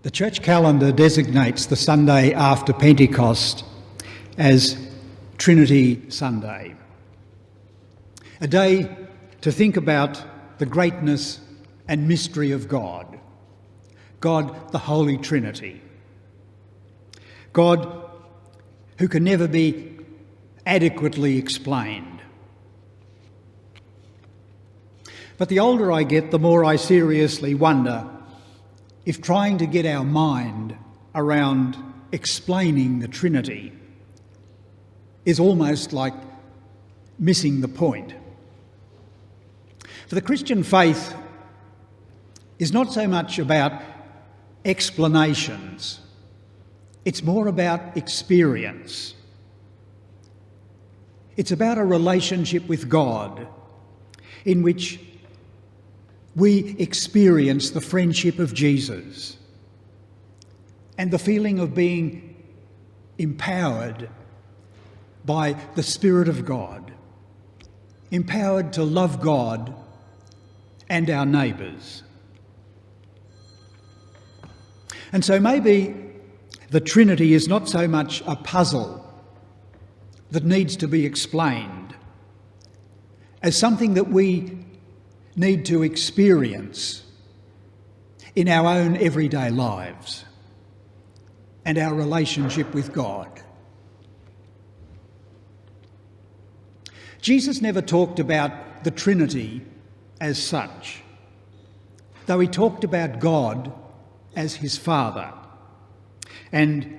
The church calendar designates the Sunday after Pentecost as Trinity Sunday, a day to think about the greatness and mystery of God, God the Holy Trinity, God who can never be adequately explained. But the older I get, the more I seriously wonder if trying to get our mind around explaining the Trinity is almost like missing the point. For the Christian faith is not so much about explanations, it's more about experience. It's about a relationship with God in which we experience the friendship of Jesus and the feeling of being empowered by the Spirit of God, empowered to love God and our neighbours. And so maybe the Trinity is not so much a puzzle that needs to be explained as something that we need to experience in our own everyday lives and our relationship with God. Jesus never talked about the Trinity as such, though he talked about God as his Father and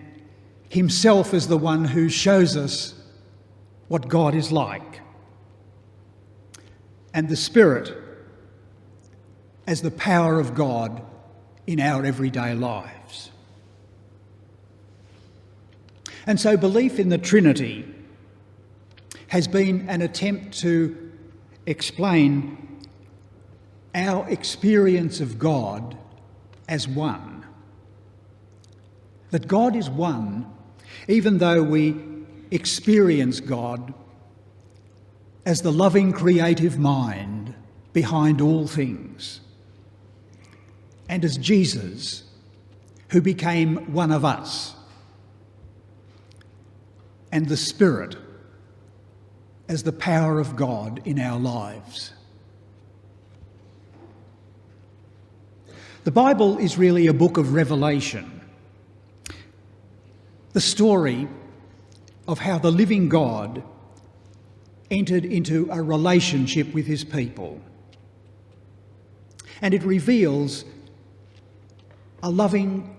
himself as the one who shows us what God is like, and the Spirit as the power of God in our everyday lives. And so belief in the Trinity has been an attempt to explain our experience of God as one. That God is one, even though we experience God as the loving creative mind behind all things, and as Jesus, who became one of us, and the Spirit as the power of God in our lives. The Bible is really a book of revelation, the story of how the living God entered into a relationship with his people. And it reveals a loving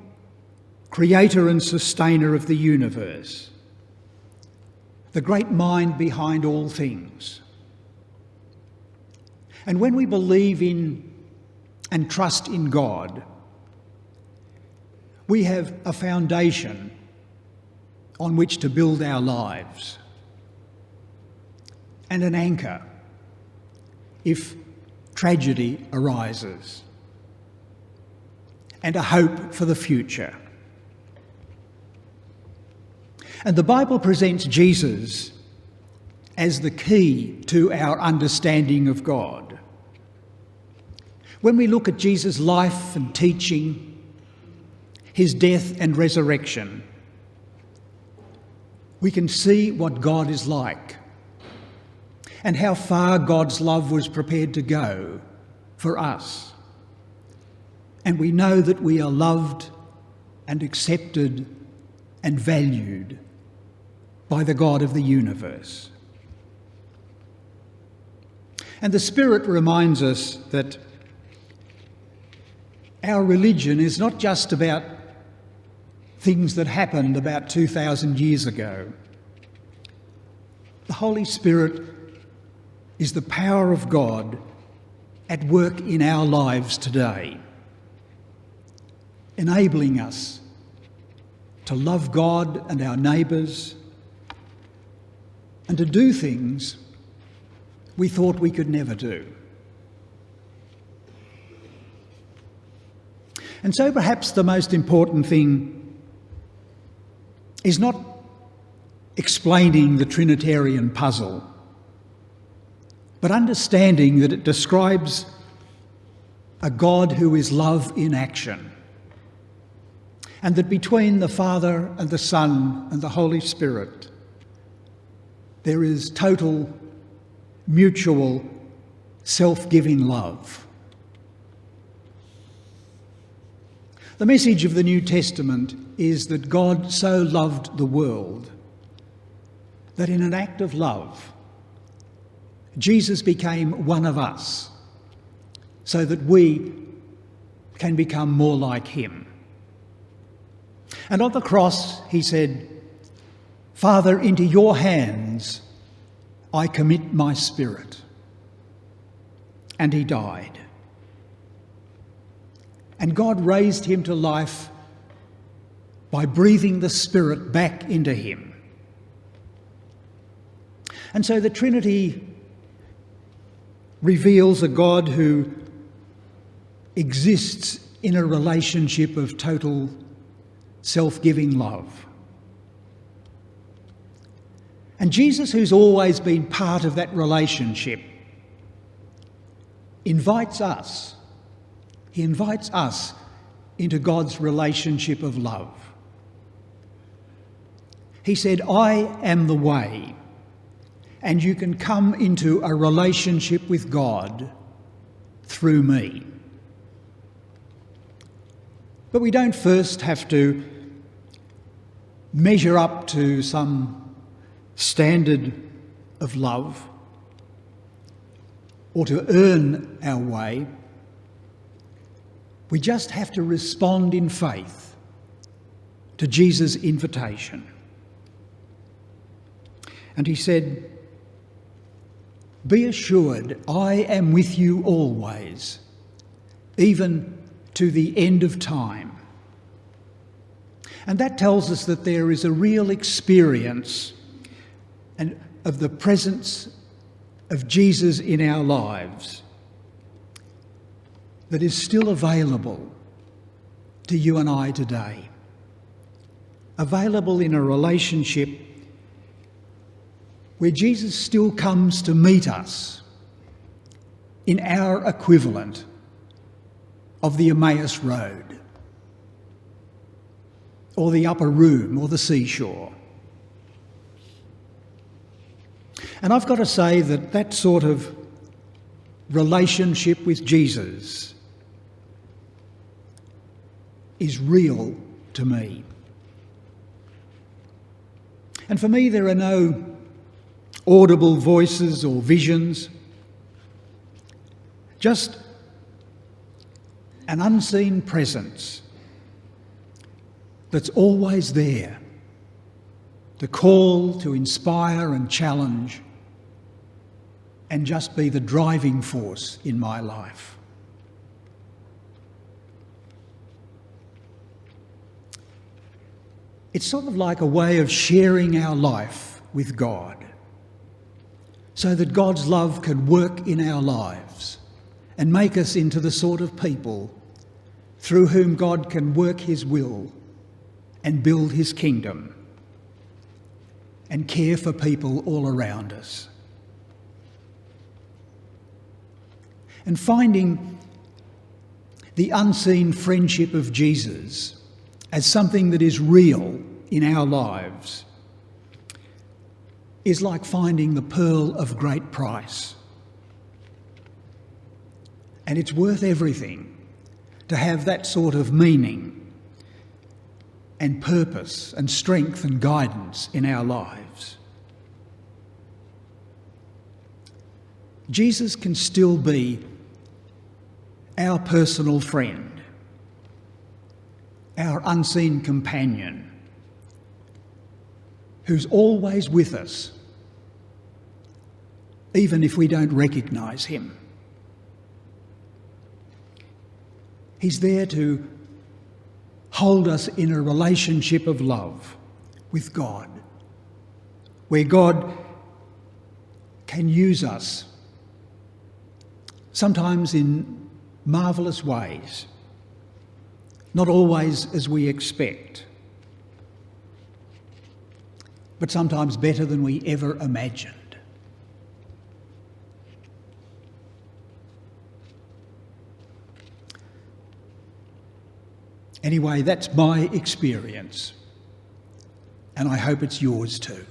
creator and sustainer of the universe, the great mind behind all things. And when we believe in and trust in God, we have a foundation on which to build our lives and an anchor if tragedy arises, and a hope for the future. And the Bible presents Jesus as the key to our understanding of God. When we look at Jesus' life and teaching, his death and resurrection, we can see what God is like and how far God's love was prepared to go for us. And we know that we are loved and accepted and valued by the God of the universe. And the Spirit reminds us that our religion is not just about things that happened about 2,000 years ago. The Holy Spirit is the power of God at work in our lives today, enabling us to love God and our neighbours and to do things we thought we could never do. And so perhaps the most important thing is not explaining the Trinitarian puzzle, but understanding that it describes a God who is love in action, and that between the Father and the Son and the Holy Spirit there is total, mutual, self-giving love. The message of the New Testament is that God so loved the world that in an act of love, Jesus became one of us so that we can become more like him. And on the cross, he said, "Father, into your hands I commit my spirit." And he died. And God raised him to life by breathing the Spirit back into him. And so the Trinity reveals a God who exists in a relationship of total self-giving love. And Jesus, who's always been part of that relationship, invites us. He invites us into God's relationship of love. He said, "I am the way, and you can come into a relationship with God through me." But we don't first have to measure up to some standard of love or to earn our way. We just have to respond in faith to Jesus' invitation. And he said, "Be assured, I am with you always, even to the end of time." And that tells us that there is a real experience and of the presence of Jesus in our lives that is still available to you and I today. Available in a relationship where Jesus still comes to meet us in our equivalent of the Emmaus Road or the upper room or the seashore. And I've got to say that that sort of relationship with Jesus is real to me. And for me, there are no audible voices or visions, just an unseen presence that's always there to call, to inspire and challenge, and just be the driving force in my life. It's sort of like a way of sharing our life with God, so that God's love can work in our lives and make us into the sort of people through whom God can work his will and build his kingdom and care for people all around us. And finding the unseen friendship of Jesus as something that is real in our lives is like finding the pearl of great price. And it's worth everything to have that sort of meaning and purpose and strength and guidance in our lives. Jesus can still be our personal friend, our unseen companion, who's always with us, even if we don't recognise him. He's there to hold us in a relationship of love with God, where God can use us, sometimes in marvellous ways, not always as we expect, but sometimes better than we ever imagined. Anyway, that's my experience, and I hope it's yours too.